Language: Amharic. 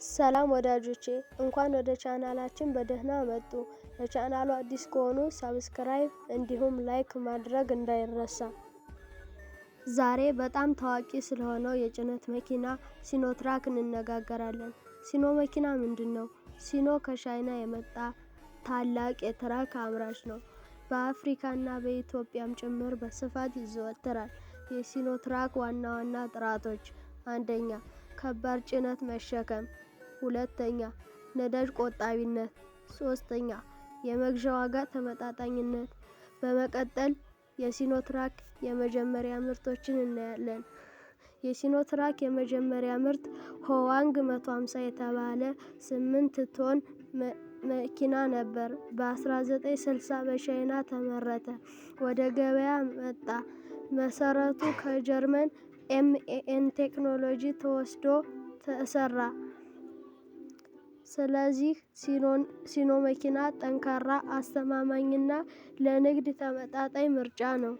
ሰላም ወዳጆቼ፣ እንኳን ወደ ቻናላችን በደህና መጡ። ለቻናሉ አዲስ ከሆኑ ሰብስክራይብ እንዲሁም ላይክ ማድረግ እንዳይረሳ። ዛሬ በጣም ታዋቂ ስለሆነው የጭነት መኪና ሲኖትራክ እንነጋገራለን። ሲኖ መኪና ምንድን ነው? ሲኖ ከቻይና የመጣ ታላቅ የትራክ አምራች ነው። በአፍሪካና በኢትዮጵያም ጭምር በስፋት ይዘወተራል። የሲኖትራክ ዋና ዋና ጥራቶች፣ አንደኛ ከባድ ጭነት መሸከም፣ ሁለተኛ ነዳጅ ቆጣቢነት፣ ሶስተኛ የመግዣ ዋጋ ተመጣጣኝነት። በመቀጠል የሲኖትራክ የመጀመሪያ ምርቶችን እናያለን። የሲኖትራክ የመጀመሪያ ምርት ሆዋንግ 150 የተባለ 8 ቶን መኪና ነበር። በ1960 በቻይና ተመረተ፣ ወደ ገበያ መጣ። መሰረቱ ከጀርመን ኤምኤን ቴክኖሎጂ ተወስዶ ተሰራ። ስለዚህ ሲኖ መኪና ጠንካራ፣ አስተማማኝና ለንግድ ተመጣጣኝ ምርጫ ነው።